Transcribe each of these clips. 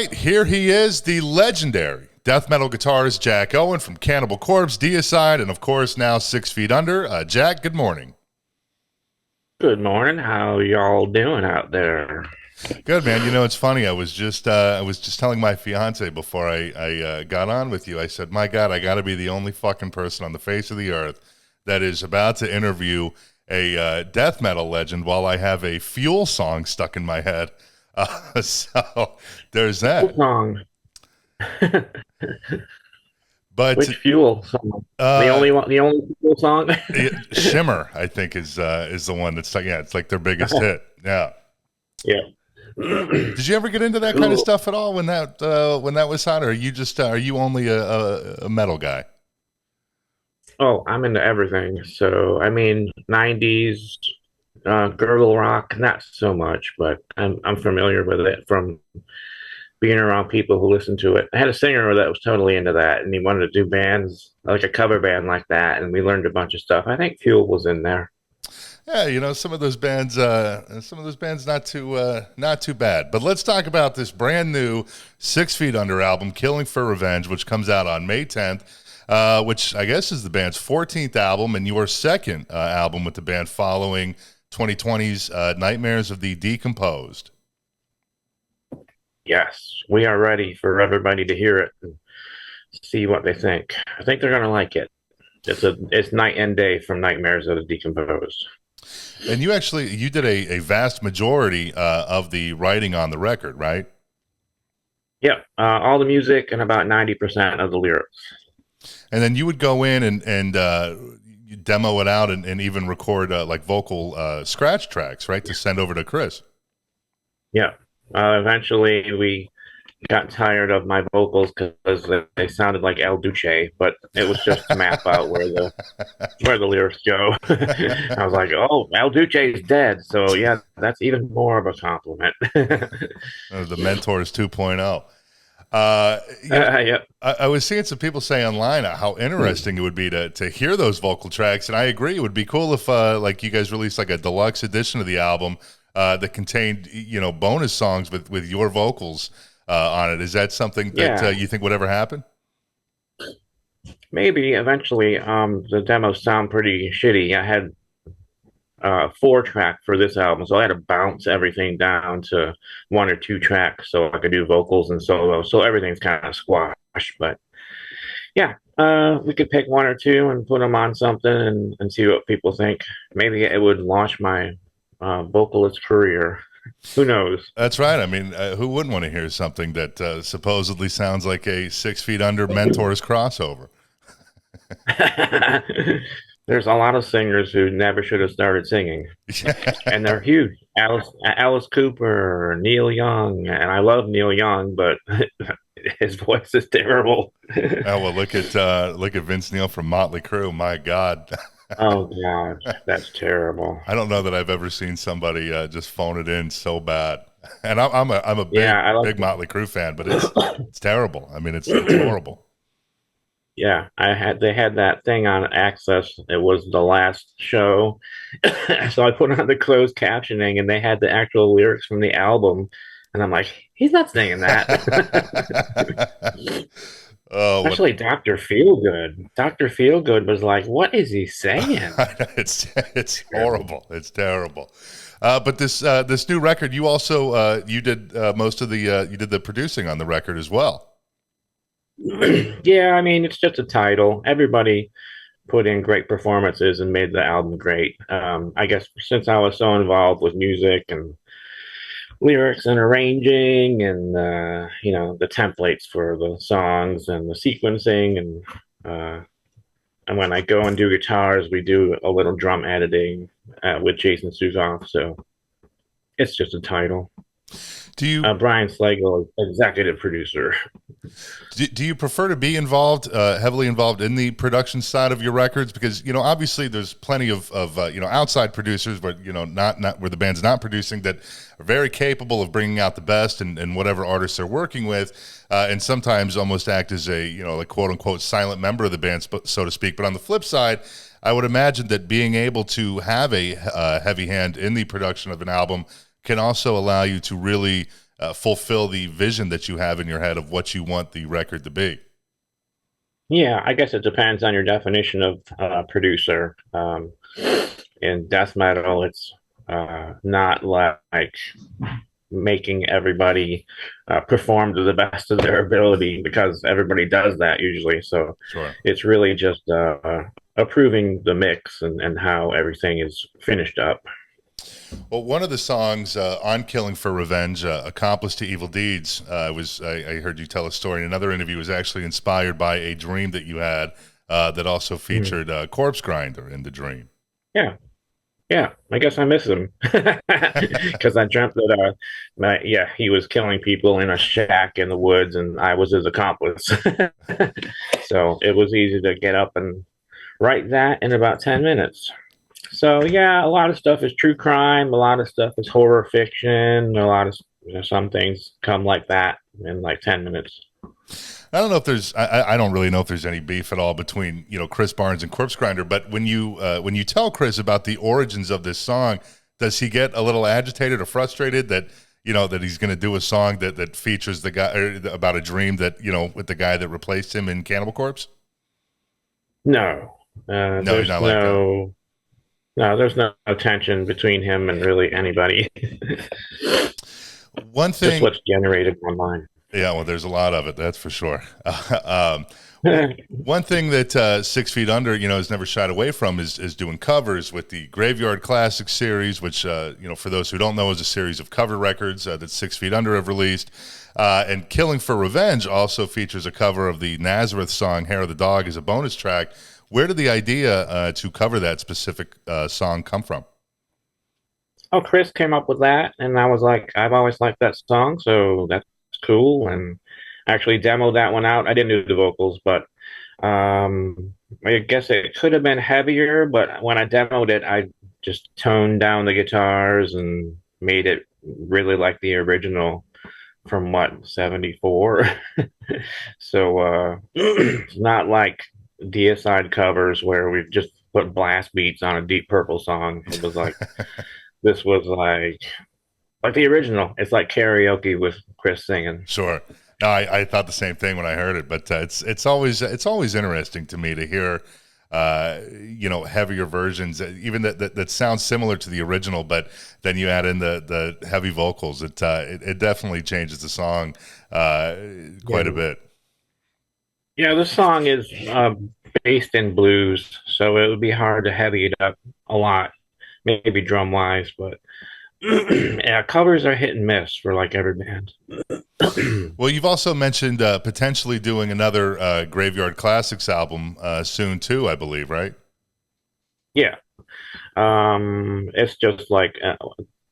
right, here he is, the legendary death metal guitarist Jack Owen from Cannibal Corpse, Deicide, and of course now 6 Feet Under. Jack, good morning. Good morning. How y'all doing out there? Good, man. You know, it's funny. I was just telling my fiance before I got on with you. I said, "My God, I got to be the only fucking person on the face of the earth that is about to interview a death metal legend while I have a Fuel song stuck in my head." So there's Fuel that. song. But Which fuel song? The uh, only one, the only fuel song? Shimmer, I think, is the one that's like, yeah, it's like their biggest hit. Yeah. Yeah. Did you ever get into that kind of Cool. stuff at all when that was hot, or are you just are you only a metal guy? Oh, I'm into everything. So, I mean, 90s girdle rock, not so much, but I'm familiar with it from being around people who listen to it. I had a singer that was totally into that, and he wanted to do bands like a cover band like that, and we learned a bunch of stuff. I think Fuel was in there. Yeah, you know, some of those bands not too bad. But let's talk about this brand new 6 Feet Under album, "Killing for Revenge," which comes out on May 10th. Which I guess is the band's 14th album and your second album with the band following 2020's Nightmares of the Decomposed. Yes, we are ready for everybody to hear it and see what they think. I think they're gonna like it. It's night and day from Nightmares of the Decomposed. And you did a vast majority of the writing on the record, right? Yeah, all the music and about 90% of the lyrics. And then you would go in and you demo it out and even record like vocal scratch tracks, right, to send over to Chris. Yeah. Eventually, we got tired of my vocals because they sounded like El Duce, but it was just to map out where the lyrics go. I was like, "Oh, El Duce is dead," so yeah, that's even more of a compliment. The Mentors 2.0. You know, Yeah. I was seeing some people say online how interesting it would be to hear those vocal tracks, and I agree. It would be cool if like you guys released like a deluxe edition of the album that contained bonus songs with your vocals on it. Is that something that Yeah, you think would ever happen? maybe eventually. The demos sound pretty shitty. I had 4 track for this album, so I had to bounce everything down to 1 or 2 tracks so I could do vocals and solo. So everything's kind of squashed. But yeah, we could pick 1 or 2 and put them on something and see what people think. Maybe it would launch my vocalist career. Who knows? That's right. I mean, who wouldn't want to hear something that supposedly sounds like a 6 Feet Under Mentors crossover? There's a lot of singers who never should have started singing, and they're huge. Alice Cooper, Neil Young, and I love Neil Young, but his voice is terrible. Oh well, look at Vince Neil from Motley Crue. My God, Oh God, that's terrible. I don't know that I've ever seen somebody just phone it in so bad. And I'm a Yeah, I like. big Motley Crue fan, but it's terrible. I mean, it's horrible. Yeah, they had that thing on Access. It was the last show, so I put on the closed captioning, and they had the actual lyrics from the album, and I'm like, he's not singing that. Oh, what Especially Dr. Feelgood. Dr. Feelgood was like, what is he saying? it's horrible. It's terrible. But this new record, you also you did most of the you did the producing on the record as well. Yeah, I mean, it's just a title. Everybody put in great performances and made the album great. I guess since I was so involved with music and lyrics and arranging and the templates for the songs and the sequencing and when I go and do guitars, we do a little drum editing with Jason Suzoff. So it's just a title. Do you Brian Slagle is executive producer. Do you prefer to be involved, heavily involved in the production side of your records? Because obviously there's plenty of outside producers, but not where the band's not producing, that are very capable of bringing out the best and whatever artists they're working with, and sometimes almost act as a like quote unquote silent member of the band, so to speak. But on the flip side, I would imagine that being able to have a heavy hand in the production of an album can also allow you to really fulfill the vision that you have in your head of what you want the record to be. Yeah, I guess it depends on your definition of producer. In death metal, it's not like making everybody perform to the best of their ability because everybody does that usually. So Sure. it's really just approving the mix and how everything is finished up. Well, one of the songs on "Killing for Revenge," "Accomplice to Evil Deeds," I heard you tell a story in another interview. Was actually inspired by a dream that you had that also Mm. featured Corpse Grinder in the dream. Yeah. Yeah, I guess I miss him because I dreamt that yeah, he was killing people in a shack in the woods, and I was his accomplice. So it was easy to get up and write that in about 10 minutes. So yeah, a lot of stuff is true crime, a lot of stuff is horror fiction, a lot of some things come like that in like 10 minutes. I don't know if there's I don't really know if there's any beef at all between Chris Barnes and Corpse Grinder, but when you tell Chris about the origins of this song, does he get a little agitated or frustrated that that he's going to do a song that features the guy about a dream that with the guy that replaced him in Cannibal Corpse? No, No, he's there's not like that. there's no tension between him and really anybody. One Just thing, what's generated online. yeah, well, there's a lot of it, that's for sure. Well, one thing that 6 Feet Under, has never shied away from is doing covers with the Graveyard Classics series, which, for those who don't know, is a series of cover records that 6 Feet Under have released. And Killing for Revenge also features a cover of the Nazareth song "Hair of the Dog" as a bonus track. Where did the idea to cover that specific song come from? Oh, Chris came up with that, and I was like, I've always liked that song, so that's cool. And actually demoed that one out. I didn't do the vocals, but I guess it could have been heavier. But when I demoed it, I just toned down the guitars and made it really like the original from what 74. So it's not like Deicide covers where we've just put blast beats on a Deep Purple song. It was like this was like the original. It's like karaoke with Chris singing. Sure. No, I thought the same thing when I heard it, but it's always interesting to me to hear heavier versions, even that sounds similar to the original, but then you add in the heavy vocals. It definitely changes the song quite a Yeah, bit. yeah. The song is based in blues, so it would be hard to heavy it up a lot, maybe drum wise, but yeah, covers are hit and miss for like every band. Well, you've also mentioned potentially doing another Graveyard Classics album soon too, I believe, right? Yeah, it's just like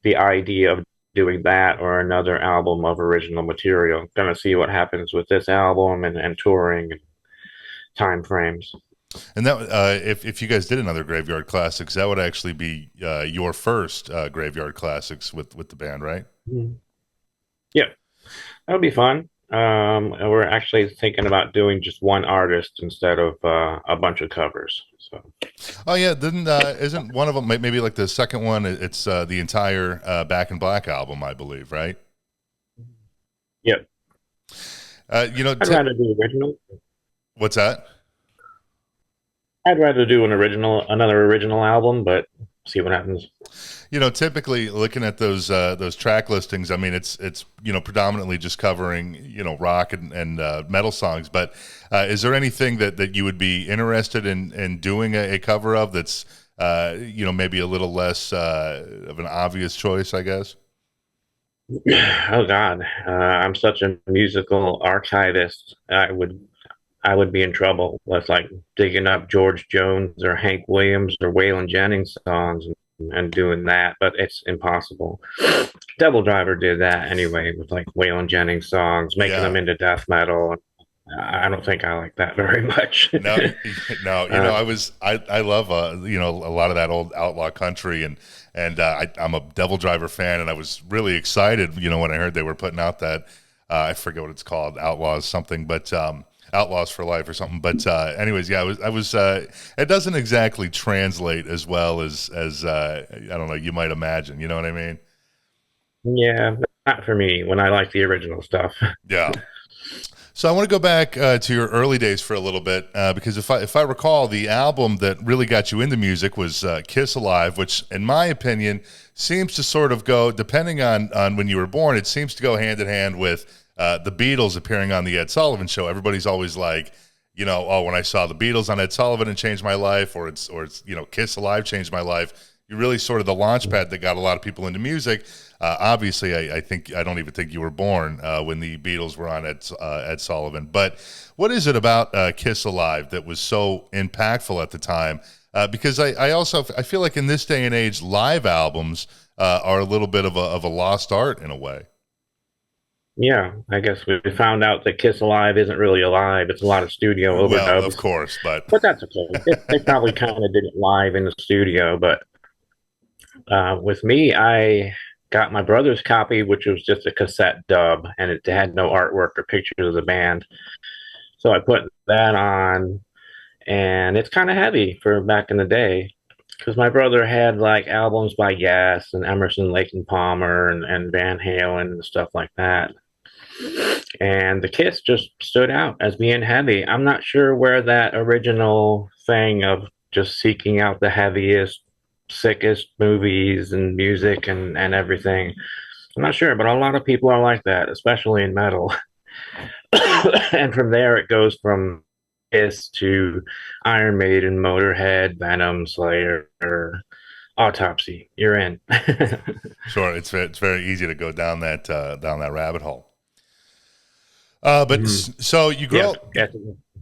the idea of doing that or another album of original material. Gonna see what happens with this album and touring and time frames. And that if you guys did another Graveyard Classics, that would actually be your first Graveyard Classics with the band, right? Mhm. Yeah, that would be fun. And we're actually thinking about doing just one artist instead of a bunch of covers. So Oh yeah, didn't isn't one of them maybe like the second one? It's the entire Back in Black album, I believe, right? yeah, Uh, you know, I'd t- rather do original. what's that? I'd rather do another original album, but see what happens. Typically looking at those track listings, I mean, it's predominantly just covering rock and metal songs. But is there anything that you would be interested in doing a cover of that's maybe a little less of an obvious choice, I guess? Oh God, I'm such a musical archivist. I would be in trouble with like digging up George Jones or Hank Williams or Waylon Jennings songs and doing that, but it's impossible. Devil Driver did that anyway with like Waylon Jennings songs, making them Yeah. into death metal. I don't think I like that very much. No, no, uh, I love a lot of that old outlaw country and I'm a Devil Driver fan and I was really excited when I heard they were putting out that I forget what it's called, Outlaws something, but Outlaws for Life or something. But anyways, yeah, I was it doesn't exactly translate as well as I don't know, you might imagine. You know what I mean? yeah, not for me when I like the original stuff. Yeah. So I want to go back to your early days for a little bit because if I recall, the album that really got you into music was "Kiss Alive," which, in my opinion, seems to sort of go, depending on when you were born, it seems to go hand in hand with the Beatles appearing on the Ed Sullivan Show. Everybody's always like, oh, when I saw the Beatles on Ed Sullivan, it changed my life, or it's "Kiss Alive" changed my life. You're really sort of the launch pad that got a lot of people into music. Obviously, I think I don't even think you were born when the Beatles were on Ed Sullivan. But what is it about "Kiss Alive" that was so impactful at the time? Because I feel like in this day and age, live albums are a little bit of a lost art in a way. Yeah, I guess we found out that Kiss Alive isn't really alive. It's a lot of studio Well, of overdubs, course, but but that's okay. They probably kind of did it live in the studio. But with me, I got my brother's copy, which was just a cassette dub, and it had no artwork or pictures of the band. So I put that on, and it's kind of heavy for back in the day. Because my brother had like albums by Yes and Emerson, Lake and Palmer and Van Halen and stuff like that. And the Kiss just stood out as being heavy. I'm not sure where that original thing of just seeking out the heaviest, sickest movies and music and everything. I'm not sure, but a lot of people are like that, especially in metal. And from there, it goes from Kiss to Iron Maiden, Motorhead, Venom, Slayer, or Autopsy. You're in. sure, it's very easy to go down that rabbit hole. So Yeah.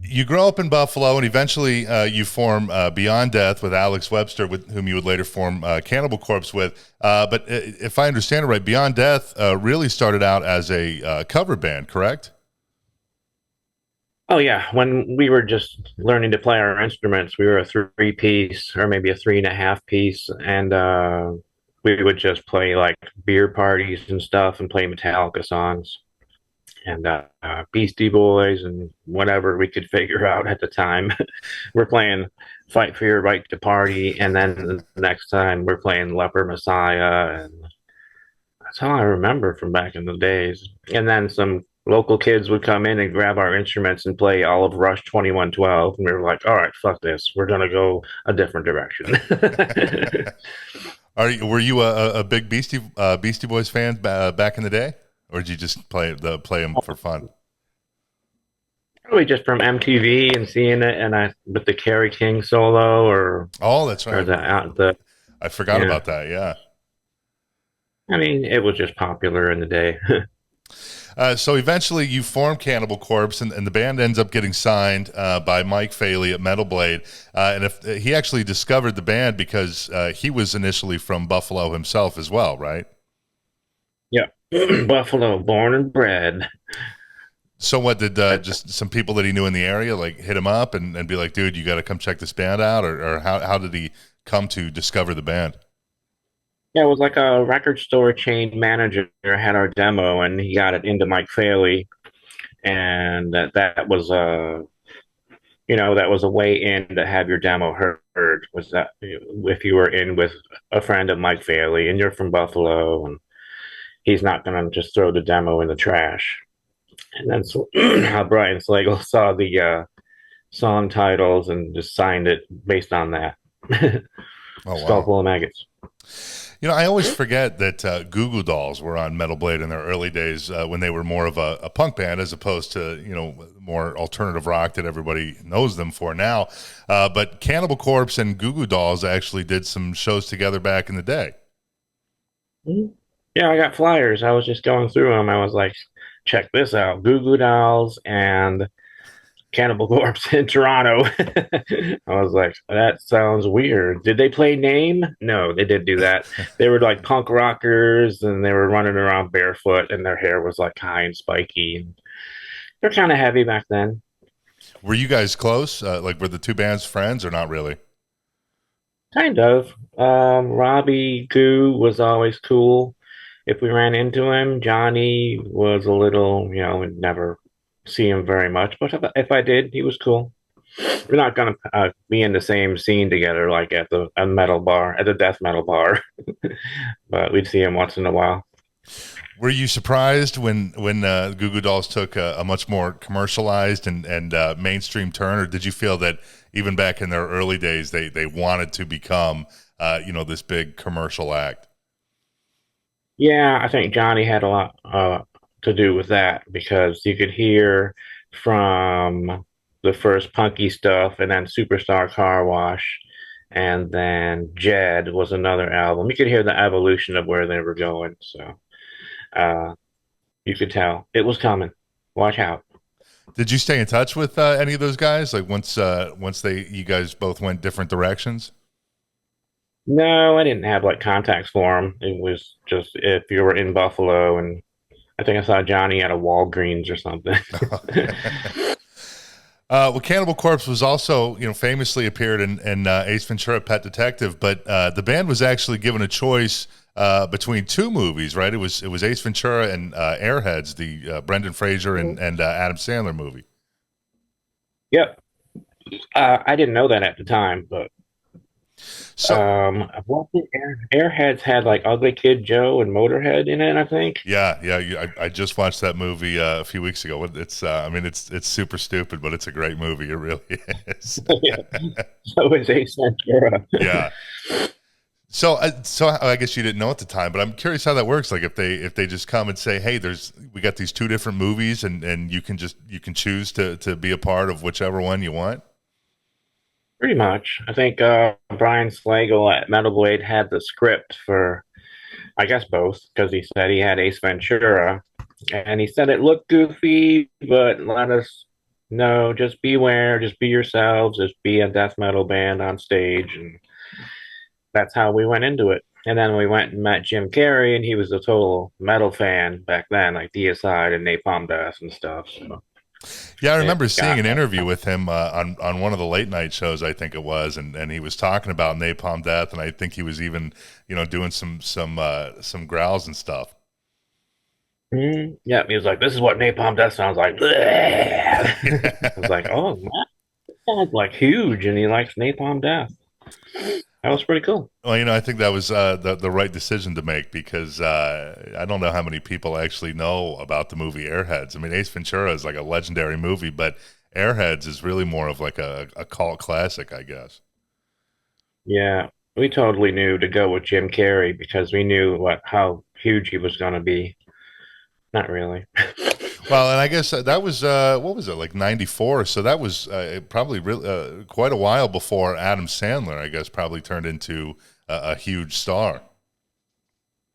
you grow up in Buffalo, and eventually you form Beyond Death with Alex Webster, with whom you would later form Cannibal Corpse with. But if I understand it right, Beyond Death really started out as a cover band, correct? Oh yeah, when we were just learning to play our instruments, we were a three piece or maybe a three and a half piece, and we would just play like beer parties and stuff and play Metallica songs and Beastie Boys and whatever we could figure out at the time. We're playing Fight for Your Right to Party, and then the next time we're playing Leper Messiah, and that's how I remember from back in the days. And then some local kids would come in and grab our instruments and play all of Rush 2112. And we were like, all right, fuck this. We're going to go a different direction. Were you a big Beastie Boys fan back in the day, or did you just play them for fun? Probably just from MTV and seeing it, and I with the Kerry King solo Oh, that's or right. the I forgot yeah. about that. Yeah. I mean, it was just popular in the day. So eventually you form Cannibal Corpse, and the band ends up getting signed by Mike Faley at Metal Blade. And if he actually discovered the band because he was initially from Buffalo himself as well, right? Yeah, Buffalo, born and bred. So what did just some people that he knew in the area like hit him up and be like, dude, you got to come check this band out, or how did he come to discover the band? Yeah, it was like a record store chain manager had our demo, and he got it into Mike Faley, and that was that was a way in to have your demo heard. Was that if you were in with a friend of Mike Faley and you're from Buffalo, and he's not going to just throw the demo in the trash. And then so, how Brian Slagle saw the song titles and just signed it based on that. Oh Skull wow! full of maggots. I always forget that Goo Goo Dolls were on Metal Blade in their early days when they were more of a punk band as opposed to more alternative rock that everybody knows them for now. But Cannibal Corpse and Goo Goo Dolls actually did some shows together back in the day. Yeah, I got flyers. I was just going through them. I was like, check this out: Goo Goo Dolls and Cannibal Corpse in Toronto. I was like, that sounds weird. Did they play Name? No, they did do that. They were like punk rockers, and they were running around barefoot, and their hair was like high and spiky. And they're kind of heavy back then. Were you guys close? Like, were the two bands friends or not really? Kind of. Robbie Goo was always cool. If we ran into him, Johnny was a little, we'd never see him very much. But if I did, he was cool. We're not gonna be in the same scene together, like at the a metal bar, at the death metal bar. But we'd see him once in a while. Were you surprised when Goo Goo Dolls took a much more commercialized and mainstream turn, or did you feel that even back in their early days they wanted to become this big commercial act? Yeah, I think Johnny had a lot to do with that because you could hear from the first punky stuff and then Superstar Car Wash and then Jed was another album. You could hear the evolution of where they were going. So uh, you could tell it was coming. Watch out. Did you stay in touch with any of those guys? Like once you guys both went different directions? No, I didn't have like contacts for him. It was just if you were in Buffalo, and I think I saw Johnny at a Walgreens or something. Well, Cannibal Corpse was also, famously appeared in Ace Ventura: Pet Detective, but the band was actually given a choice between two movies, right? It was Ace Ventura and Airheads, the Brendan Fraser and Adam Sandler movie. Yep. I didn't know that at the time, but So what the Airheads had like Ugly Kid Joe and Motorhead in it, I think. yeah, I just watched that movie a few weeks ago. It's I mean it's super stupid, but it's a great movie. It really is. Yeah. So is Ace Ventura. Yeah. So I guess you didn't know at the time, but I'm curious how that works. Like if they just come and say, "Hey, we got these two different movies, and you can choose to be a part of whichever one you want." Pretty much. I think Brian Slagle at Metal Blade had the script for, I guess, both, because he said he had Ace Ventura, and he said it looked goofy, but let us know, just beware, just be yourselves, just be a death metal band on stage, and that's how we went into it. And then we went and met Jim Carrey, and he was a total metal fan back then, like Deicide and Napalm Death and stuff. So Yeah, I it remember seeing got an us. interview with him on one of the late night shows, I think it was, and he was talking about Napalm Death, and I think he was even doing some growls and stuff. Yeah, he was like, "This is what Napalm Death sounds like." I was like, "Oh, that guy's like huge, and he likes Napalm Death." That was pretty cool. Well, I think that was the right decision to make because I don't know how many people actually know about the movie Airheads. I mean, Ace Ventura is like a legendary movie, but Airheads is really more of like a cult classic, I guess. Yeah, we totally knew to go with Jim Carrey because we knew how huge he was going to be. Not really. Well, and I guess that was what was it, like '94? So that was probably really quite a while before Adam Sandler, I guess, probably turned into a huge star.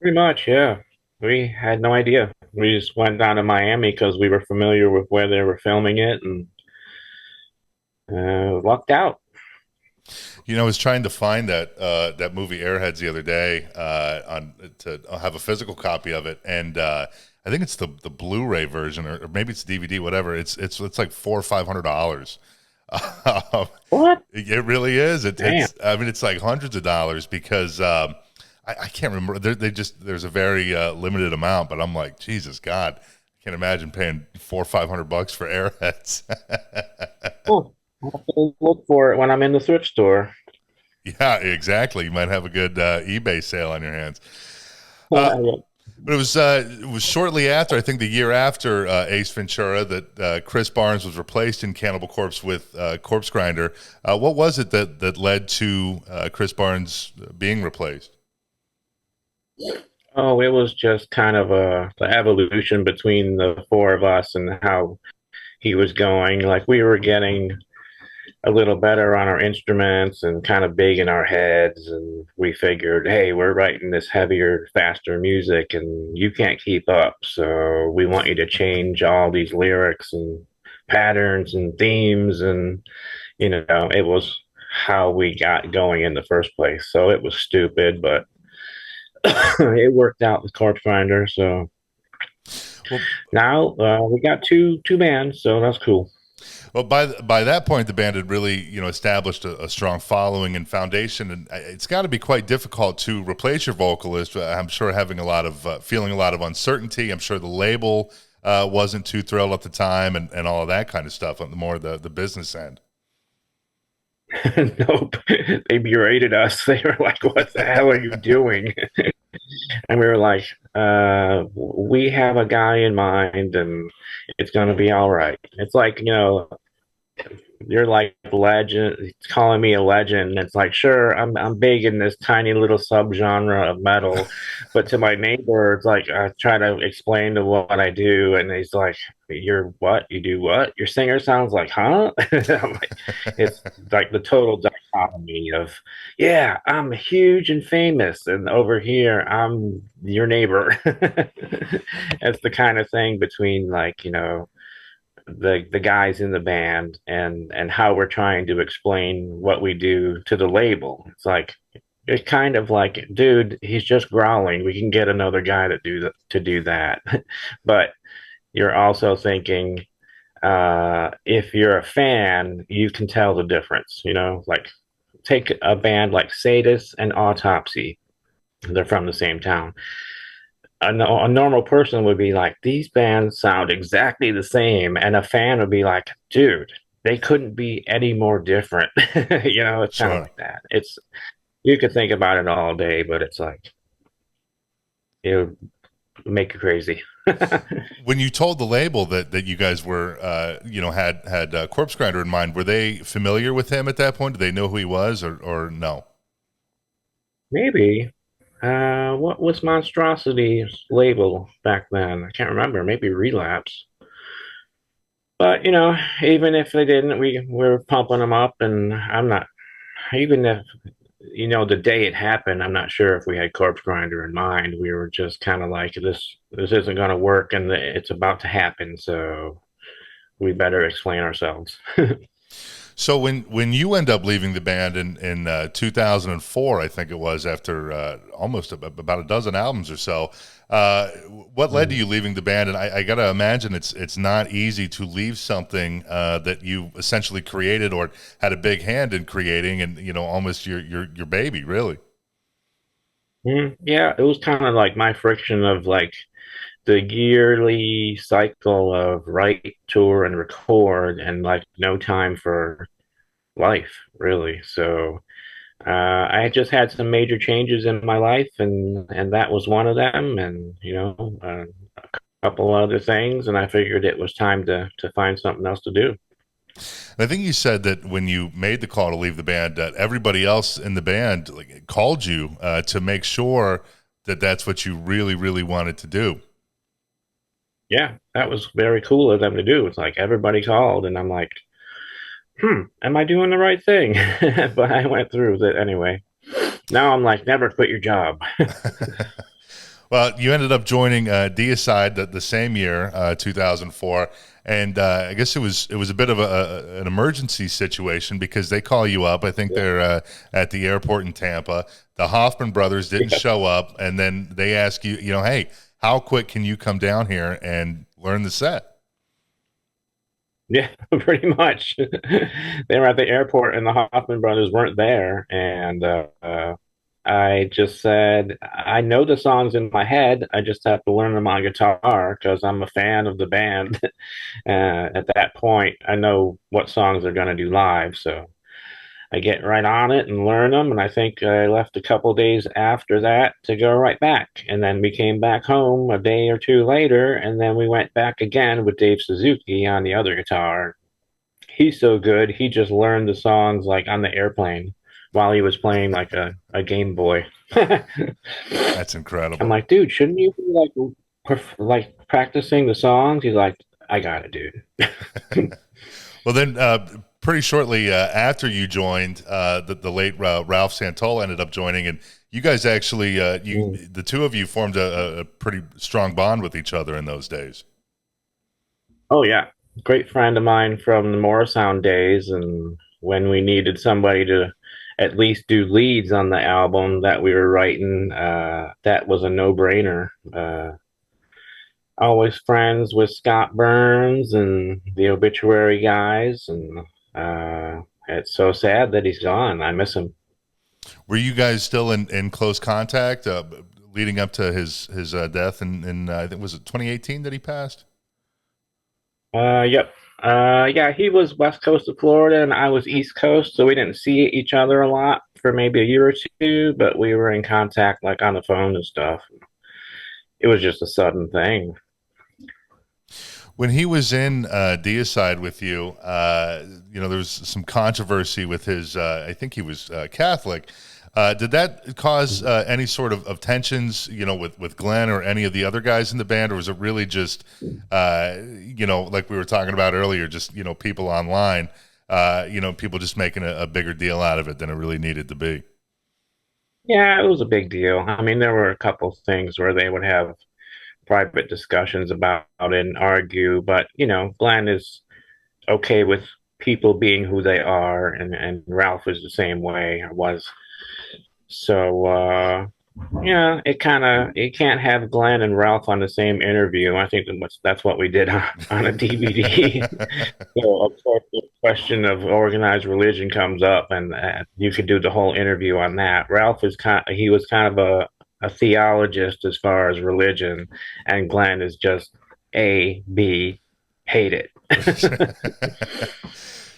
Pretty much, yeah. We had no idea. We just went down to Miami because we were familiar with where they were filming it and lucked out. I was trying to find that movie Airheads the other day on to have a physical copy of it, and I think it's the Blu-ray version, or maybe it's DVD, whatever. It's like $400 or $500. What? It really is. Damn. It's I mean it's like hundreds of dollars because I can't remember. There's a very limited amount, but I'm like, Jesus God, I can't imagine paying $400 or $500 for Airheads. Oh, I'll have to look for it when I'm in the thrift store. Yeah, exactly. You might have a good eBay sale on your hands. Uh, but it was shortly after, I think the year after Ace Ventura, that Chris Barnes was replaced in Cannibal Corpse with Corpse Grinder. What was it that led to Chris Barnes being replaced? Oh, it was just kind of the evolution between the four of us and how he was going. Like we were getting a little better on our instruments and kind of big in our heads. And we figured, hey, we're writing this heavier, faster music and you can't keep up. So we want you to change all these lyrics and patterns and themes. And, it was how we got going in the first place. So it was stupid, but it worked out with Corpse Finder. So Well, now we got two bands. So that's cool. well, by that point, the band had really, established a strong following and foundation, and it's got to be quite difficult to replace your vocalist. I'm sure having a lot of feeling a lot of uncertainty. I'm sure the label wasn't too thrilled at the time, and all of that kind of stuff. On the more the business end. Nope. They berated us. They were like, "What the hell are you doing?" And we were like, "We have a guy in mind, and it's gonna be all right." It's like, you're like legend, it's calling me a legend. It's like, sure, I'm big in this tiny little subgenre of metal, but to my neighbor, it's like I try to explain to what I do, and he's like, "You're what? You do what? Your singer sounds like, huh?" I'm like, it's like the total dichotomy of, yeah, I'm huge and famous, and over here, I'm your neighbor. It's the kind of thing between like, the guys in the band and how we're trying to explain what we do to the label. It's kind of like, dude, he's just growling. We can get another guy to do that. But you're also thinking, if you're a fan, you can tell the difference. Like take a band like Sadus and Autopsy. They're from the same town. A normal person would be like, these bands sound exactly the same, and a fan would be like, dude, they couldn't be any more different. It's kind of Sure. like that. It's You could think about it all day, but it's like it would make you crazy. When you told the label that you guys were, had Corpse Grinder in mind, were they familiar with him at that point? Did they know who he was, or no? Maybe. What was Monstrosity's label back then? I can't remember. Maybe Relapse. But even if they didn't, we were pumping them up, and I'm not even if the day it happened, I'm not sure if we had Corpse Grinder in mind. We were just kind of like, this isn't going to work, and it's about to happen, so we better explain ourselves. So when you end up leaving the band in 2004, I think it was, after almost about a dozen albums or so, what led to Mm. you leaving the band? And I got to imagine it's not easy to leave something that you essentially created or had a big hand in creating, and almost your baby, really. Yeah, it was kind of like my friction of like the yearly cycle of write, tour, and record, and like no time for life, really. So I had just had some major changes in my life, and that was one of them, and a couple other things, and I figured it was time to find something else to do. And I think you said that when you made the call to leave the band, that everybody else in the band like called you to make sure that that's what you really, really wanted to do. Yeah, that was very cool of them to do. It's like everybody called, and I'm like, am I doing the right thing? But I went through with it anyway. Now I'm like, never quit your job. Well, you ended up joining Deicide the same year, 2004, and I guess it was a bit of an emergency situation because they call you up. I think Yeah. they're at the airport in Tampa. The Hoffman brothers didn't Yeah. show up, and then they ask you, hey, how quick can you come down here and learn the set? Yeah, pretty much. They were at the airport and the Hoffman brothers weren't there. And I just said, I know the songs in my head. I just have to learn them on guitar because I'm a fan of the band. At that point, I know what songs they're going to do live. So I get right on it and learn them. And I think I left a couple days after that to go right back. And then we came back home a day or two later. And then we went back again with Dave Suzuki on the other guitar. He's so good. He just learned the songs like on the airplane while he was playing like a Game Boy. I'm That's incredible. like, dude, shouldn't you be like practicing the songs? He's like, I got it, dude. Well, then, pretty shortly after you joined, the late Ralph Santola ended up joining, and you guys actually, Mm. the two of you formed a pretty strong bond with each other in those days. Oh yeah, great friend of mine from the Morrisound days, and when we needed somebody to at least do leads on the album that we were writing, that was a no-brainer. Always friends with Scott Burns and the Obituary guys, and it's so sad that he's gone. I miss him. Were you guys still in close contact leading up to his death? In I think was it 2018 that he passed? Yep. Yeah, he was west coast of Florida and I was east coast, so we didn't see each other a lot for maybe a year or two, but we were in contact like on the phone and stuff. It was just a sudden thing. When he was in Deicide with you, there was some controversy with his. I think he was Catholic. Did that cause any sort of tensions, with Glenn or any of the other guys in the band, or was it really just, like we were talking about earlier, just people online, people just making a bigger deal out of it than it really needed to be? Yeah, it was a big deal. I mean, there were a couple things where they would have private discussions about it and argue, but Glenn is okay with people being who they are, and Ralph is the same way, or was. So yeah, you can't have Glenn and Ralph on the same interview. I think that's what we did on a DVD. So of course the question of organized religion comes up, and you could do the whole interview on that. Ralph is he was kind of a theologist as far as religion, and Glenn is just A B hate it.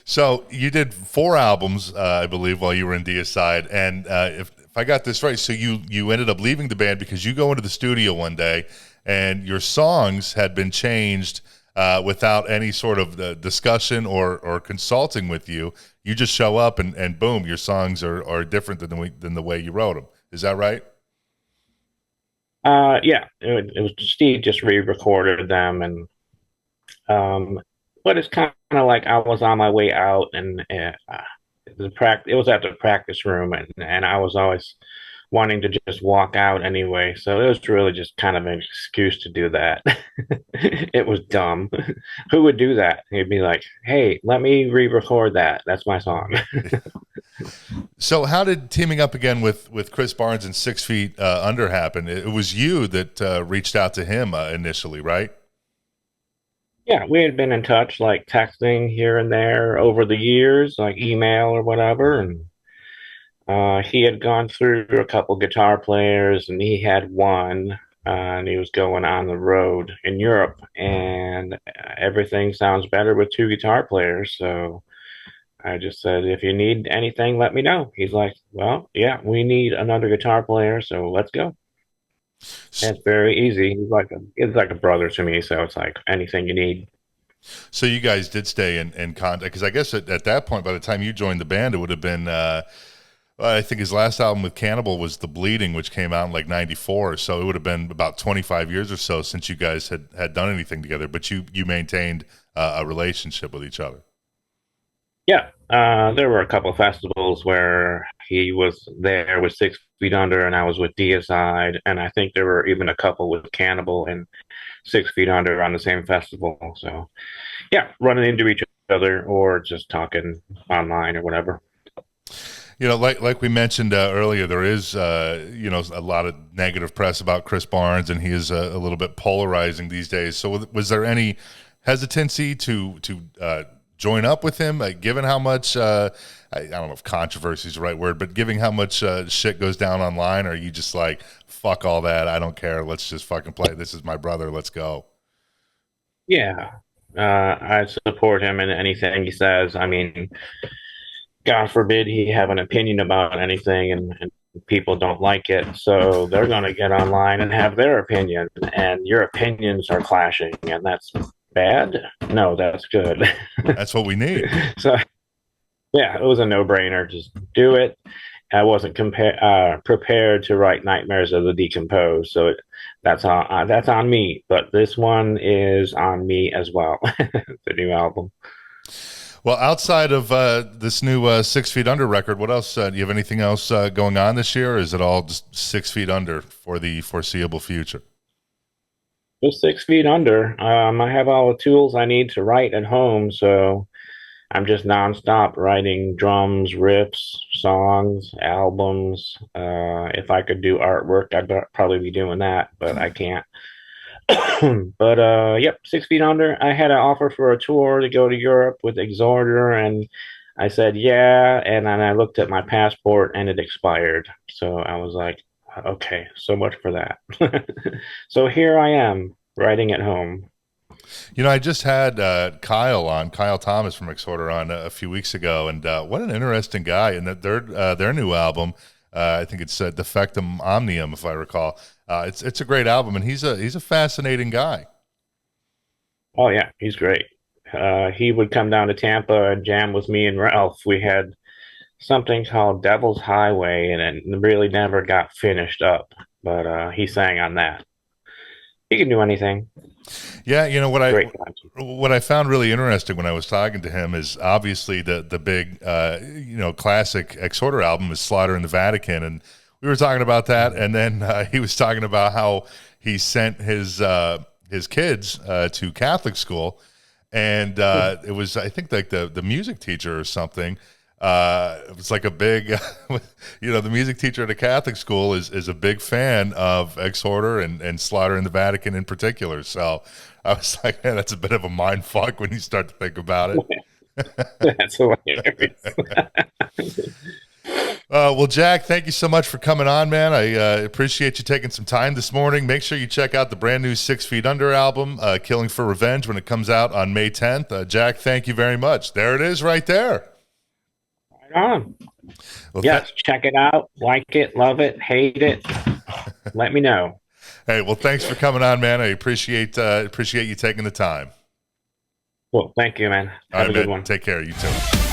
So you did 4 albums, I believe, while you were in Deicide, and if I got this right, so you ended up leaving the band because you go into the studio one day and your songs had been changed without any sort of discussion or consulting with you. You just show up and boom, your songs are different than the way you wrote them. Is that right? Yeah, it was Steve just re-recorded them, and um, but it's kind of like I was on my way out, and it was at the practice room, and I was always wanting to just walk out anyway. So it was really just kind of an excuse to do that. It was dumb. Who would do that? He'd be like, "Hey, let me re-record that. That's my song." So how did teaming up again with Chris Barnes and 6 Feet Under happen? It was you that reached out to him initially, right? Yeah, we had been in touch, like texting here and there over the years, like email or whatever, and he had gone through a couple guitar players, and he had one, and he was going on the road in Europe, and everything sounds better with two guitar players. So I just said, if you need anything, let me know. He's like, well, yeah, we need another guitar player, so let's go. And it's very easy. He's like a brother to me, so it's like anything you need. So you guys did stay in contact because I guess at that point, by the time you joined the band, it would have been. I think his last album with Cannibal was The Bleeding, which came out in like '94. So it would have been about 25 years or so since you guys had done anything together. But you maintained a relationship with each other. Yeah, there were a couple of festivals where he was there with 6 Feet Under, and I was with Deicide, and I think there were even a couple with Cannibal and 6 Feet Under on the same festival. So yeah, running into each other or just talking online or whatever. Like we mentioned earlier, there is a lot of negative press about Chris Barnes, and he is a little bit polarizing these days. So was there any hesitancy to join up with him, given how much I don't know if controversy is the right word, but given how much shit goes down online? Or are you just like, fuck all that, I don't care, let's just fucking play, this is my brother, let's go? Yeah, I support him in anything he says. I mean, God forbid he have an opinion about anything, and people don't like it. So they're going to get online and have their opinion, and your opinions are clashing, and that's bad. No, that's good. That's what we need. So yeah, it was a no-brainer. Just do it. I wasn't prepared to write Nightmares of the Decomposed, so that's on me. But this one is on me as well. The new album. Well, outside of this new 6 Feet Under record, what else? Do you have anything else going on this year? Or is it all just 6 Feet Under for the foreseeable future? Just 6 feet under. I have all the tools I need to write at home, so I'm just nonstop writing drums, riffs, songs, albums. If I could do artwork, I'd probably be doing that, but I can't. But yep, 6 feet under. I had an offer for a tour to go to Europe with Exhorder, and I said yeah. And then I looked at my passport, and it expired. So I was like, okay, so much for that. So here I am, writing at home. I just had Kyle Thomas from Exhorder on a few weeks ago, and what an interesting guy. And their new album, I think it's Defectum Omnium, if I recall. It's a great album, and he's a fascinating guy. Oh yeah, he's great. He would come down to Tampa and jam with me and Ralph. We had something called Devil's Highway, and it really never got finished up. But he sang on that. He can do anything. Yeah, Great. what I found really interesting when I was talking to him is obviously the big classic Exhorder album is Slaughter in the Vatican, and we were talking about that, and then he was talking about how he sent his kids to Catholic school, and it was, I think, like the music teacher or something. It was like a big, the music teacher at a Catholic school is a big fan of Exhorder and Slaughter in the Vatican in particular. So I was like, man, that's a bit of a mind fuck when you start to think about it. That's hilarious. Well, Jack, thank you so much for coming on, man. I appreciate you taking some time this morning. Make sure you check out the brand new 6 Feet Under album, Killing for Revenge, when it comes out on May 10th. Jack, thank you very much. There it is right there. Right on. Well, yes, check it out. Like it, love it, hate it. Let me know. Hey, well, thanks for coming on, man. I appreciate you taking the time. Well, thank you, man. Have a good one. Take care. You too.